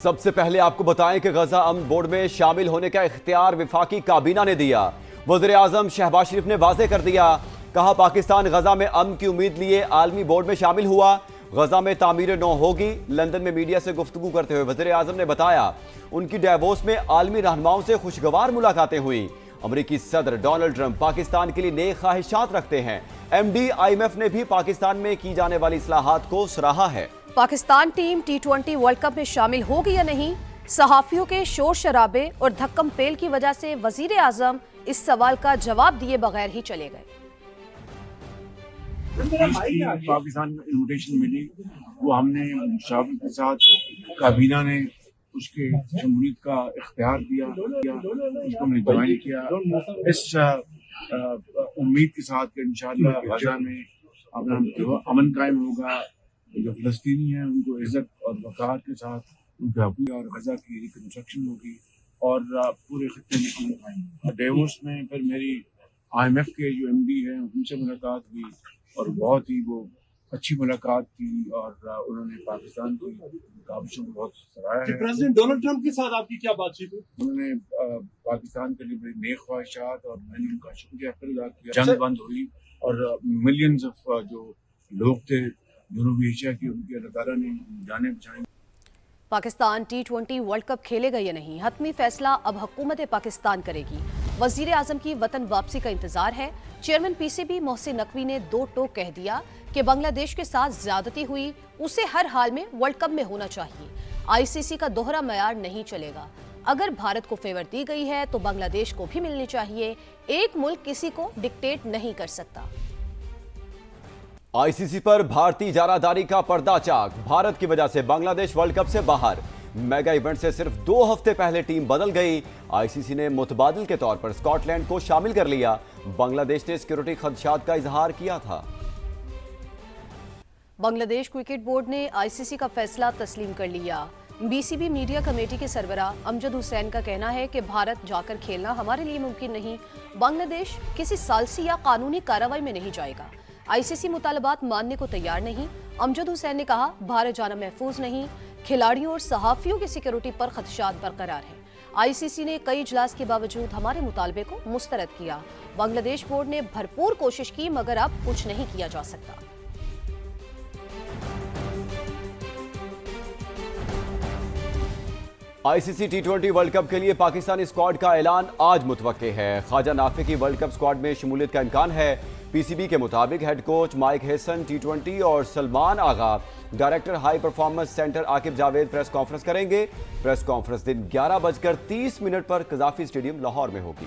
سب سے پہلے آپ کو بتائیں کہ غزہ امن بورڈ میں شامل ہونے کا اختیار وفاقی کابینہ نے دیا۔ وزیر اعظم شہباز شریف نے واضح کر دیا، کہا پاکستان غزہ میں امن کی امید لیے عالمی بورڈ میں شامل ہوا۔ غزہ میں تعمیر نو ہوگی۔ لندن میں میڈیا سے گفتگو کرتے ہوئے وزیر اعظم نے بتایا ان کی ڈیووس میں عالمی رہنماؤں سے خوشگوار ملاقاتیں ہوئیں۔ امریکی صدر ڈونلڈ ٹرمپ پاکستان کے لیے نیک خواہشات رکھتے ہیں۔ M D I M F نے بھی پاکستان میں کی جانے والی اصلاحات کو سراہا ہے۔ Pakistan team T20 world cup میں شامل ہوگی یا نہیں؟ صحافیوں کے شور شرابے اور دھکم پیل کی وجہ سے وزیر اعظم اس سوال کا جواب دیے بغیر ہی چلے گئے۔ پاکستان میں انویٹیشن ملی، وہ ہم نے مشاورت کے ساتھ کابینہ نے اس کے شمولیت کا اختیار دیا، اس کو ہم نے جوائن کیا اس امید کے ساتھ کہ انشاءاللہ غزہ میں اپنا امن قائم ہوگا، جو فلسطینی ہیں ان کو عزت اور وقار کے ساتھ ان کے حقوق اور غزہ کی ریکنسٹرکشن ہوگی اور پورے خطے میں ڈیووس میں پھر میری آئی ایم ایف کے جو ایم ڈی ہیں ان سے ملاقات ہوئی اور بہت ہی وہ اچھی ملاقات تھی اور انہوں نے پاکستان کی کاوشوں کو بہت سراہا ہے۔ پریزیڈنٹ ڈونلڈ ٹرمپ کے ساتھ آپ کی کیا بات چیت ہوئی؟ انہوں نے پاکستان کے لیے بڑی نیک خواہشات اور میں نے ان کا شکریہ ادا کیا۔ جنگ بند ہوئی اور ملینز آف جو لوگ تھے جنوبی ایشیا کی، ان کی اللہ تعالیٰ نے جانیں بچائیں۔ پاکستان T20 ورلڈ کپ کھیلے گا یا نہیں، حتمی فیصلہ اب حکومت پاکستان کرے گی۔ وزیر اعظم کی وطن واپسی کا انتظار ہے۔ Chairman P C B Mohsin Naqvi نے دو ٹوک کہہ دیا کہ بنگلہ دیش کے ساتھ زیادتی ہوئی، اسے ہر حال میں ورلڈ کپ میں ہونا چاہیے۔ آئی سی سی کا دوہرا معیار نہیں چلے گا۔ اگر بھارت کو فیور دی گئی ہے تو بنگلہ دیش کو بھی ملنی چاہیے۔ ایک ملک کسی کو ڈکٹیٹ نہیں کر سکتا۔ آئی سی سی پر بھارتی اجارہ داری کا پردہ چاک۔ بھارت کی وجہ سے بنگلہ دیش ورلڈ کپ سے باہر۔ میگا ایونٹ سے صرف 2 ہفتے پہلے ٹیم بدل گئی۔ آئی سی سی نے متبادل کے طور پر اسکاٹ لینڈ کو شامل کر لیا۔ بنگلہ دیش نے سیکیورٹی خدشات کا اظہار کیا تھا۔ بنگلہ دیش کرکٹ بورڈ نے آئی سی سی کا فیصلہ تسلیم کر لیا۔ B C B media committee کے سربراہ امجد حسین کا کہنا ہے کہ بھارت جا کر کھیلنا ہمارے لیے ممکن نہیں۔ بنگلہ دیش کسی ثالثی یا قانونی کارروائی میں نہیں جائے گا۔ آئی سی سی مطالبات ماننے کو تیار نہیں۔ امجد حسین نے کہا بھارت جانا محفوظ نہیں۔ کھلاڑیوں اور صحافیوں کی سیکیورٹی پر خدشات برقرار ہیں۔ آئی سی سی نے کئی اجلاس کے باوجود ہمارے مطالبے کو مسترد کیا۔ بنگلہ دیش بورڈ نے بھرپور کوشش کی مگر اب کچھ نہیں کیا جا سکتا۔ آئی سی سی T20 ورلڈ کپ کے لیے پاکستانی اسکواڈ کا اعلان آج متوقع ہے۔ خواجہ نافع کی ورلڈ کپ اسکواڈ میں شمولیت کا امکان ہے۔ پی سی بی کے مطابق head coach mic Hesson T20 اور Salman Agha director high performance center Aqib Javed press conference کریں گے۔ پریس کانفرنس دن 11:30 پر قذافی اسٹیڈیم لاہور میں ہوگی۔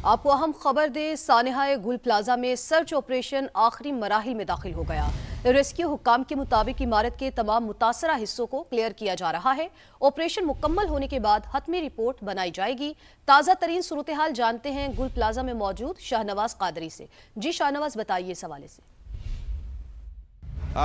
آپ کو اہم خبر دیں، سانحہ گل پلازا میں سرچ آپریشن آخری مراحل میں داخل ہو گیا۔ ریسکیو حکام کے مطابق عمارت کے تمام متاثرہ حصوں کو کلیئر کیا جا رہا ہے۔ آپریشن مکمل ہونے کے بعد حتمی رپورٹ بنائی جائے گی۔ تازہ ترین صورتحال جانتے ہیں گل پلازا میں موجود شاہنواز قادری سے۔ جی شاہنواز، بتائیے اس حوالے سے۔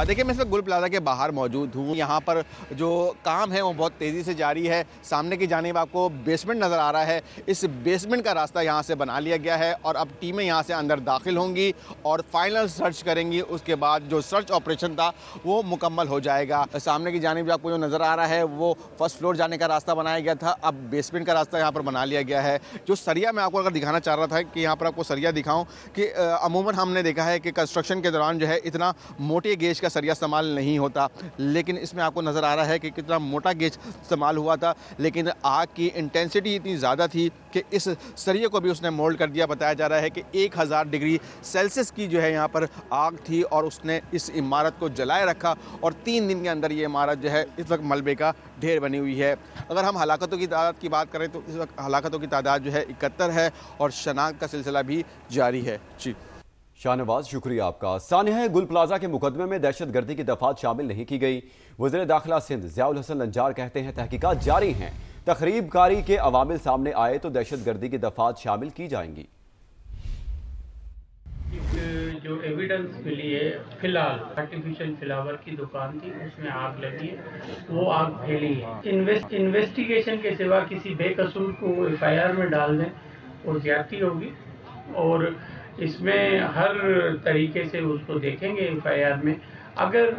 دیکھیں، میں اس وقت گل پلازا کے باہر موجود ہوں۔ یہاں پر جو کام ہے وہ بہت تیزی سے جاری ہے۔ سامنے کی جانب آپ کو بیسمنٹ نظر آ رہا ہے۔ اس بیسمنٹ کا راستہ یہاں سے بنا لیا گیا ہے اور اب ٹیمیں یہاں سے اندر داخل ہوں گی اور فائنل سرچ کریں گی۔ اس کے بعد جو سرچ آپریشن تھا وہ مکمل ہو جائے گا۔ سامنے کی جانب آپ کو جو نظر آ رہا ہے وہ فرسٹ فلور جانے کا راستہ بنایا گیا تھا، اب بیسمنٹ کا راستہ یہاں پر بنا لیا گیا ہے۔ جو سریا میں آپ کو اگر دکھانا چاہ رہا تھا کہ یہاں پر آپ کو سریا دکھاؤں کہ عموماً ہم نے دیکھا ہے کہ کنسٹرکشن کے دوران جو ہے اتنا موٹے گیج کا سریا استعمال نہیں ہوتا، لیکن اس میں آپ کو نظر آ رہا ہے کہ کتنا موٹا گیج استعمال ہوا تھا، لیکن آگ کی انٹینسٹی اتنی زیادہ تھی کہ اس سریے کو بھی اس نے مولڈ کر دیا۔ بتایا جا رہا ہے کہ 1000 ڈگری سیلسیس کی جو ہے یہاں پر آگ تھی اور اس نے اس عمارت کو جلائے رکھا اور 3 دن کے اندر یہ عمارت جو ہے اس وقت ملبے کا ڈھیر بنی ہوئی ہے۔ اگر ہم ہلاکتوں کی تعداد کی بات کریں تو اس وقت ہلاکتوں کی تعداد جو ہے 71 ہے اور شناخت کا سلسلہ بھی جاری ہے۔ جی شاہنواز، شکریہ آپ کا۔ سانحہ گل پلازا کے مقدمے میں دہشت گردی کی دفعات شامل نہیں کی گئی۔ وزیر داخلہ سندھ ضیاء الحسن نجار کہتے ہیں تحقیقات جاری ہیں، تخریب کاری کے عوامل سامنے آئے تو دہشت گردی کی دفعات شامل کی جائیں گی۔ جو ایویڈنس ملی ہے، فی الحال آرٹیفیشل فلاور کی دکان تھی، اس میں آگ لگی ہے، وہ آگ پھیلی ہے۔ انویسٹیگیشن کے سوا کسی بے قصور کو ایف آئی آر میں ڈال دیں اور زیادتی ہوگی، اور इसमें हर तरीके से उसको देखेंगे FIR में। अगर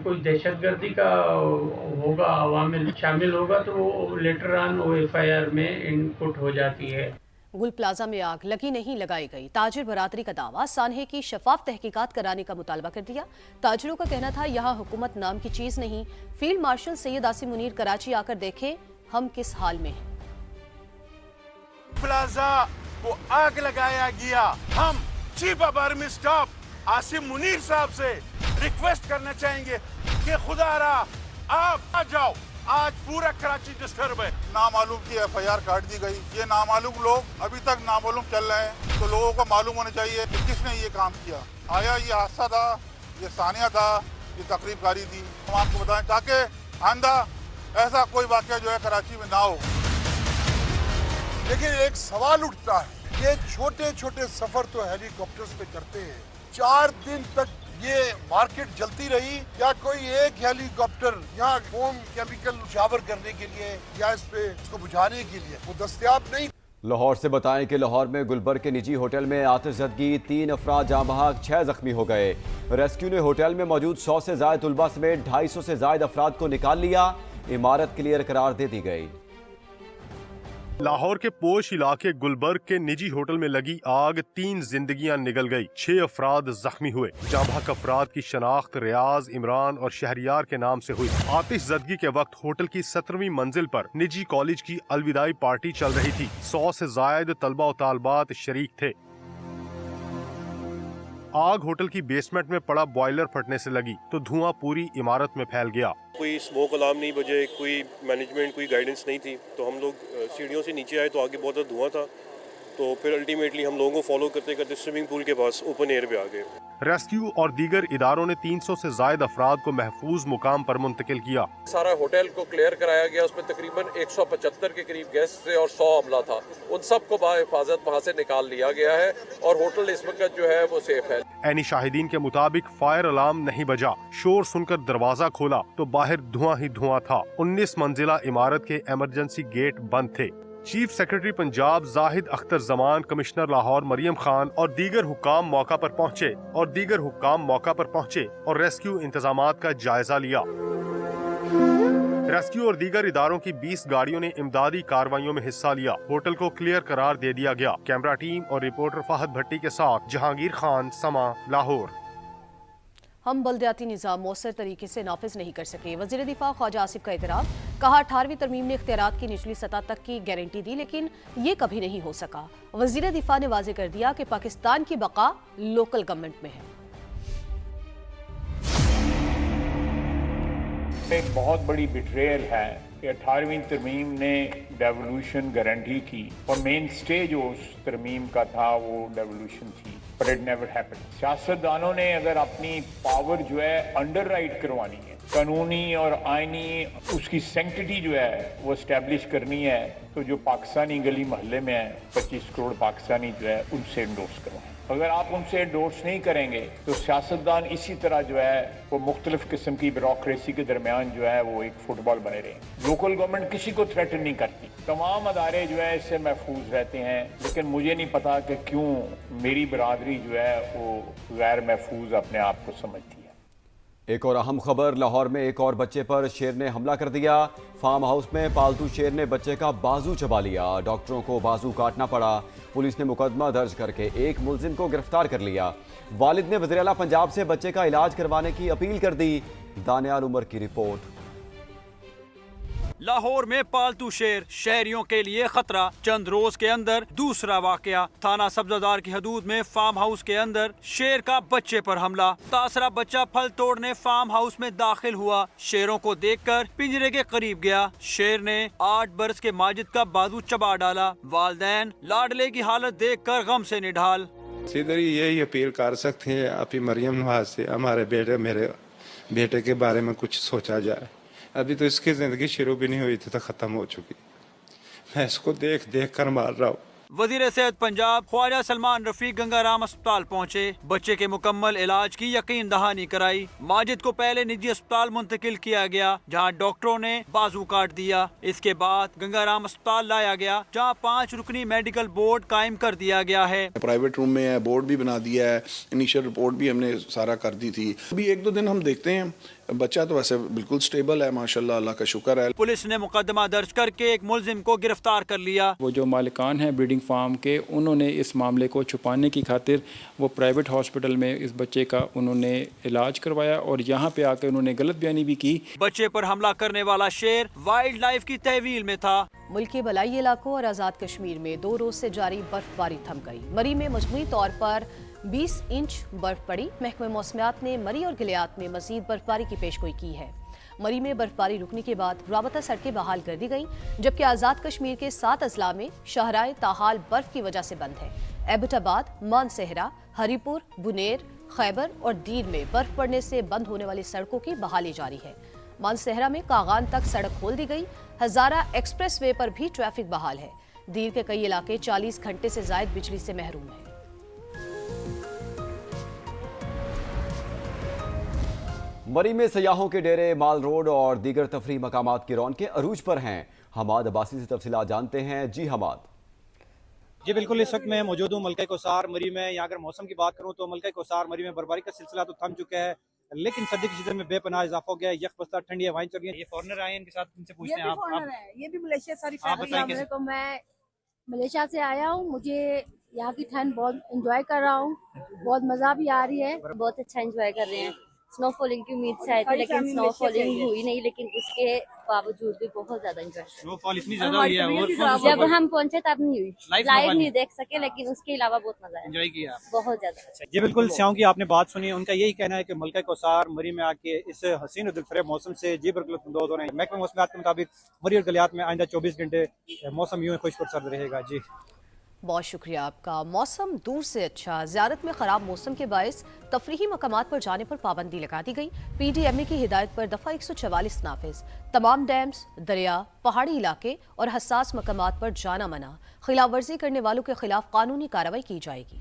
कोई दहशतगर्दी का होगा, अवामिल शामिल होगा, तो वो लेटर ऑन वो FIR में इनपुट हो जाती है। गुल प्लाजा में आग लगी नहीं लगाई गई, ताजिर बरादरी का दावा, सानहे की शफाफ तहकीकात कराने का मुतालबा कर दिया। ताजिरों का कहना था यहाँ हुकूमत नाम की चीज नहीं। फील्ड मार्शल सैयद आसिम मुनीर कराची आकर देखें हम किस हाल में हैं। प्लाजा को आग लगाया गया। हम chief of army staff Asim Munir साहब से रिक्वेस्ट करना चाहेंगे कि खुदारा आप आ जाओ। आज पूरा कराची डिस्टर्ब है। नामालूम की FIR काट दी गई। ये नामालूम लोग अभी तक नामालूम चल रहे हैं, तो लोगों को मालूम होना चाहिए कि किसने ये काम किया। आया ये हादसा था, ये सानिया था, ये तकरीबकारी थी। हम आपको बताएं ताकि आइंदा ऐसा कोई वाक़या जो है कराची में ना हो। लेकिन एक सवाल उठता है, ये छोटे छोटे सफर तो हेलीकॉप्टर्स पे करते हैं, 4 दिन तक ये मार्केट जलती रही या कोई एक हेलीकॉप्टर यहाँ फोम केमिकल शावर करने के लिए या इस पे इसको बुझाने के लिए वो दस्तयाब नहीं। लाहौर से बताएं कि लाहौर में गुलबर्ग के निजी होटल में आतिशज़दगी, 3 अफराद जाँ बहक, 6 जख्मी हो गए। रेस्क्यू ने होटल में मौजूद 100 से ज़ायद तुलबा समेत 250 से ज़ायद अफराद को निकाल लिया। इमारत क्लियर करार दे दी गई। लाहौर के पोश इलाके गुलबर्ग के निजी होटल में लगी आग, 3 जिंदगियां निगल गई, 6 अफराद जख्मी हुए। जांबहक अफराद की शनाख्त रियाज, इमरान और शहरियार के नाम से हुई। आतिशज़दगी के वक्त होटल की 17वीं मंजिल पर निजी कॉलेज की अलविदाई पार्टी चल रही थी। 100 से जायद तलबा और तालबात शरीक थे। आग होटल की बेसमेंट में पड़ा बॉयलर फटने से लगी तो धुआं पूरी इमारत में फैल गया। कोई स्मोक अलार्म नहीं बजे, कोई मैनेजमेंट, कोई गाइडेंस नहीं थी, तो हम लोग सीढ़ियों से नीचे आए तो आगे बहुत ज़्यादा धुआं था, तो फिर अल्टीमेटली हम लोगों को फॉलो करते करते स्विमिंग पूल के पास ओपन एयर पे आ गए। रेस्क्यू और दीगर इदारों ने 300 से जायद अफराद को महफूज मुकाम पर मुंतकिल किया। सारा होटल को क्लियर कराया गया, उसमें तकरीबन 175 के करीब गेस्ट थे और 100 अमला था। उन सब को बाहिफाजत वहाँ से निकाल लिया गया है और होटल इस वक्त जो है वो सेफ है। ऐनी शाहिदीन के मुताबिक फायर अलार्म नहीं बजा। शोर सुनकर दरवाजा खोला तो बाहर धुआं ही धुआं था। 19 मंजिला इमारत के इमरजेंसी गेट बंद थे। Chief secretary Punjab Zahid Akhtar Zaman, commissioner Lahore Maryam Khan और दीगर हुक्काम मौका पर पहुंचे और रेस्क्यू इंतजामात का जायजा लिया। रेस्क्यू और दीगर इदारों की 20 गाड़ियों ने इमदादी कार्रवाइयों में हिस्सा लिया। होटल को क्लियर करार दे दिया गया। कैमरा टीम और रिपोर्टर फहद भट्टी के साथ जहांगीर खान, समा, लाहौर। हम बल्दियाती निज़ाम मौसर तरीके से नाफिज नहीं कर सके, वज़ीर दिफा ख्वाजा आसिफ का एतराफ़। कहा 18वीं तरमीम ने इख्तियारात की निचली सतह तक की गारंटी दी, लेकिन ये कभी नहीं हो सका। वज़ीर दिफा ने वाज़ेह कर दिया कि पाकिस्तान की बका लोकल गवर्नमेंट में है। एक बहुत बड़ी बिट्रेयल है कि 18वीं तरमीम ने डेवोल्यूशन गारंटी की और मेन स्टेज उस तरमीम का था वो डेवोल्यूशन थी, बट इट नेवर हैपेंड। सियासतदानों ने अगर अपनी पावर जो है अंडर राइट करवानी है, कानूनी और आईनी उसकी सेंक्टिटी जो है वो एस्टेब्लिश करनी है, तो जो पाकिस्तानी गली मोहल्ले में है 25 करोड़ पाकिस्तानी जो है उनसे एंडोर्स करवाएं। अगर आप उनसे एंडोर्स नहीं करेंगे तो सियासतदान इसी तरह जो है वो मुख्तलिफ किस्म की ब्यूरोक्रेसी के दरमियान जो है वो एक फुटबॉल बने रहे। लोकल गवर्नमेंट किसी को थ्रेटन नहीं करती, तमाम अदारे जो है इससे महफूज रहते हैं, लेकिन मुझे नहीं पता कि क्यों मेरी बरादरी जो है वो गैर महफूज अपने आप को समझती है। एक और अहम खबर, लाहौर में एक और बच्चे पर शेर ने हमला कर दिया। फार्म हाउस में पालतू शेर ने बच्चे का बाजू चबा लिया। डॉक्टरों को बाजू काटना पड़ा। पुलिस ने मुकदमा दर्ज करके एक मुलजिम को गिरफ्तार कर लिया। वालिद ने वज़ीर आला पंजाब से बच्चे का इलाज करवाने की अपील कर दी। दानियाल उमर की रिपोर्ट। लाहौर में पालतू शेर शहरियों के लिए खतरा। चंद रोज के अंदर दूसरा वाकया। थाना सब्जादार की हदूद में फार्म हाउस के अंदर शेर का बच्चे पर हमला। तासरा बच्चा फल तोड़ने फार्म हाउस में दाखिल हुआ। शेरों को देखकर पिंजरे के करीब गया। शेर ने 8 बरस के माजिद का बाजू चबा डाला। वालिदैन लाडले की हालत देखकर गम से निढाल। सीधे यही अपील कर सकते हैं आपकी मरियम नवाज से, हमारे मेरे बेटे के बारे में कुछ सोचा जाए। अभी तो इसकी ज़िंदगी शुरू भी नहीं हुई थी तो ख़त्म हो चुकी। मैं इसको देख कर मार रहा हूँ। वजीर सेहत पंजाब ख्वाजा सलमान रफीक गंगाराम अस्पताल पहुँचे, बच्चे के मुकम्मल इलाज की यकीन दहानी कराई। माजिद को पहले निजी अस्पताल मुंतकिल किया गया जहाँ डॉक्टरों ने बाजू काट दिया। इसके बाद गंगाराम अस्पताल लाया गया जहाँ 5 रुकनी मेडिकल बोर्ड कायम कर दिया गया है। प्राइवेट रूम में है, बोर्ड भी बना दिया है, इनिशियल रिपोर्ट भी हमने सारा कर दी थी। अभी 1-2 दिन हम देखते हैं, बच्चा तो वैसे बिल्कुल स्टेबल है माशाल्लाह, अल्लाह का शुक्र है। पुलिस ने मुकदमा दर्ज करके एक मुलजिम को गिरफ्तार कर लिया। वो जो मालिकान हैं ब्रीडिंग फार्म के, उन्होंने इस मामले को छुपाने की खातिर वो प्राइवेट हॉस्पिटल में इस बच्चे का उन्होंने इलाज करवाया और यहाँ पे आकर उन्होंने गलत बयानी भी की। बच्चे पर हमला करने वाला शेर वाइल्ड लाइफ की तहवील में था। मुल्क के बलाई इलाकों और आज़ाद कश्मीर में 2 रोज से जारी बर्फबारी थम गई। मरी में मजमूई तौर पर 20 इंच बर्फ पड़ी। महकमे मौसमियात ने मरी और गिलियात में मजीद बर्फबारी की पेशगोई की है। मरी में बर्फबारी रुकने के बाद राबता सड़कें बहाल कर दी गईं, जबकि आज़ाद कश्मीर के 7 अजला में शाहराए ताहाल बर्फ की वजह से बंद है। एबटाबाद, मानसहरा, हरीपुर, बुनेर, खैबर और दीर में बर्फ पड़ने से बंद होने वाली सड़कों की बहाली जारी है। मानसहरा में कागान तक सड़क खोल दी गई। हजारा एक्सप्रेस वे पर भी ट्रैफिक बहाल है। दीर के कई इलाके 40 घंटे से जायद बिजली से महरूम हैं। मरी में सयाहों के डेरे, माल रोड और दीगर तफरीह मकामात की रौनकें अरूज पर हैं। हमाद अब्बासी से तफसीलात जानते हैं। जी हमाद। जी बिल्कुल, इस वक्त मैं मौजूद हूँ मलका कोसार मरी में। यहाँ अगर मौसम की बात करूँ तो मलका कोसार मरी में बर्फबारी का सिलसिला तो थम चुका है, लेकिन सर्दी की शिद्दत में बेपनाह इजाफा हो गया है। यकबस्ता ठंडी हवाएं चल रही हैं। ये फॉरनर आए हैं, इनके साथ इनसे पूछते हैं। ये भी मलेशिया सारी फैमिली। तो मैं मलेशिया से आया हूँ, मुझे यहाँ की ठंड बहुत एंजॉय कर रहा हूँ, बहुत मजा भी आ रही है, बहुत अच्छा एंजॉय कर रहे हैं। स्नोफॉलिंग की उम्मीद से आए थे लेकिन स्नोफॉलिंग हुई नहीं, लेकिन उसके बावजूद भी बहुत ज्यादा एंजॉय। स्नोफॉल इतनी ज्यादा हुई है और जब हम पहुंचे तब नहीं हुई, लाइव नहीं देख सके, लेकिन उसके अलावा बहुत मजा आया, एंजॉय किया बहुत ज्यादा। जी बिल्कुल, स्याहों की आपने बात सुनी, उनका यही कहना है कि मलका कोसार मरी में आके इस हसीन और दिलफरेब मौसम से जी बिल्कुल अंदोज हो रहे हैं। महकमे मौसमियात के मुताबिक मरी और गलियात में आइंदा 24 घंटे मौसम यूं खुशपुर सर्द रहेगा। जी बहुत शुक्रिया आपका। मौसम दूर से अच्छा, ज़ियारत में ख़राब मौसम के बायस तफरीही मकामात पर जाने पर पाबंदी लगा दी गई। PDMA की हिदायत पर दफ़ा 144 नाफिज। तमाम डैम्स, दरिया, पहाड़ी इलाके और हसास मकामात पर जाना मना। खिलाफ वर्जी करने वालों के खिलाफ कानूनी कार्रवाई की जाएगी।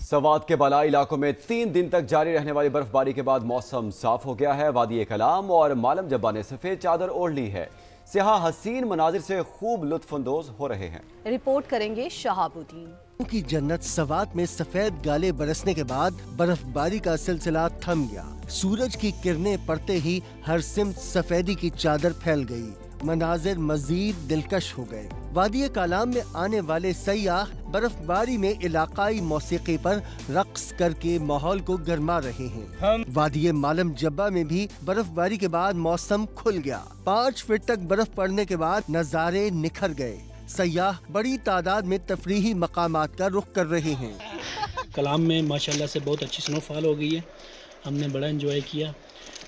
सवात के बालाई इलाकों में 3 दिन तक जारी रहने वाली बर्फबारी के बाद मौसम साफ हो गया है। वादी कलाम और मालम जब्बा ने सफेद चादर ओढ़ ली है। सियाह हसीन मनाजिर से खूब लुत्फअंदोज हो रहे हैं। रिपोर्ट करेंगे शहाबुद्दीन। की जन्नत सवात में सफेद गाले बरसने के बाद बर्फबारी का सिलसिला थम गया। सूरज की किरणें पड़ते ही हर सिमत सफेदी की चादर फैल गई। मनाजिर मजीद दिलकश हो गए। वादी कालाम में आने वाले सयाह बर्फबारी में इलाकाई मौसीकी पर रक्स करके माहौल को गरमा रहे हैं। वादी मालम जब्बा में भी बर्फबारी के बाद मौसम खुल गया। 5 फीट तक बर्फ पड़ने के बाद नज़ारे निखर गए। सयाह बड़ी तादाद में तफरीही मकामात का रुख कर रहे हैं। कलाम में माशाल्लाह से बहुत अच्छी स्नोफॉल हो गई है, हमने बड़ा एंजॉय किया,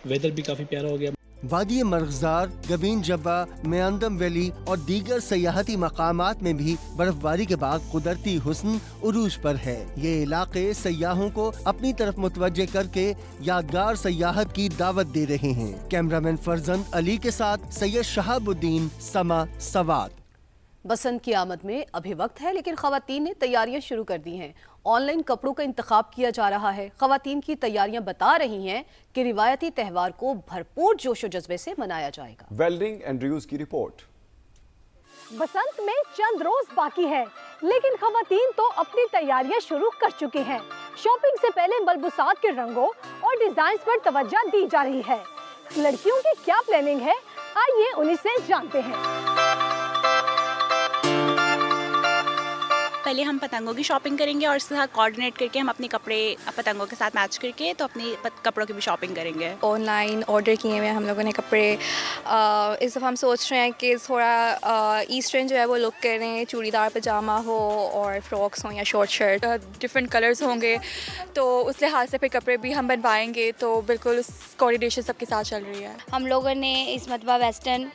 वेदर भी काफ़ी प्यारा हो गया। वादी मरगजार, गबीन जब्बा, मेआंदम वैली और दीगर सयाहती मकामात में भी बर्फबारी के बाद कुदरती हुस्न उरूज पर है। ये इलाके सयाहों को अपनी तरफ मुतवज्जे करके यादगार सयाहत की दावत दे रहे हैं। कैमरामैन फरजंद अली के साथ सैयद शहाबुद्दीन, समा, सवात। बसंत की आमद में अभी वक्त है, लेकिन खवातीन ने तैयारियां शुरू कर दी हैं। ऑनलाइन कपड़ों का इंतखाब किया जा रहा है। खवातीन की तैयारियां बता रही हैं कि रिवायती त्यौहार को भरपूर जोशो जज्बे से मनाया जाएगा। वेल्डिंग एंड्रयूज की रिपोर्ट। बसंत में चंद रोज बाकी है, लेकिन खवातीन तो अपनी तैयारियां शुरू कर चुकी हैं। शॉपिंग से पहले मलबूसात के रंगों और डिजाइन पर तवज्जो दी जा रही है। लड़कियों की क्या प्लानिंग है, आइए उन्हीं से जानते हैं। पहले हम पतंगों की शॉपिंग करेंगे और उसके साथ कोऑर्डिनेट करके हम अपने कपड़े पतंगों के साथ मैच करके तो अपनी कपड़ों की भी शॉपिंग करेंगे। ऑनलाइन ऑर्डर किए हुए हम लोगों ने कपड़े। इस दफ़ा हम सोच रहे हैं कि थोड़ा ईस्टर्न जो है वो लुक करें, चूड़ीदार पजामा हो और फ्रॉक्स हों या शॉर्ट शर्ट, डिफरेंट कलर्स होंगे, तो उस लिहाज से फिर कपड़े भी हम बनवाएंगे। तो बिल्कुल उस कोऑर्डिनेशन सबके साथ चल रही है। हम लोगों ने इस मरतबा वेस्टर्न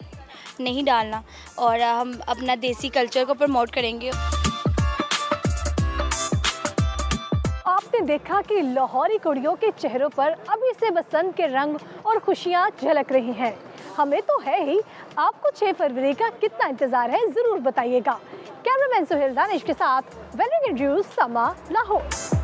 नहीं डालना और हम अपना देसी कल्चर को प्रमोट करेंगे। आपने देखा कि लाहौरी कुड़ियों के चेहरों पर अभी से बसंत के रंग और खुशियां झलक रही हैं। हमें तो है ही, आपको 6 फरवरी का कितना इंतजार है जरूर बताइएगा। कैमरामैन सुहेल दानिश के साथ वेलरिंग न्यूज़ समा, लाहौर।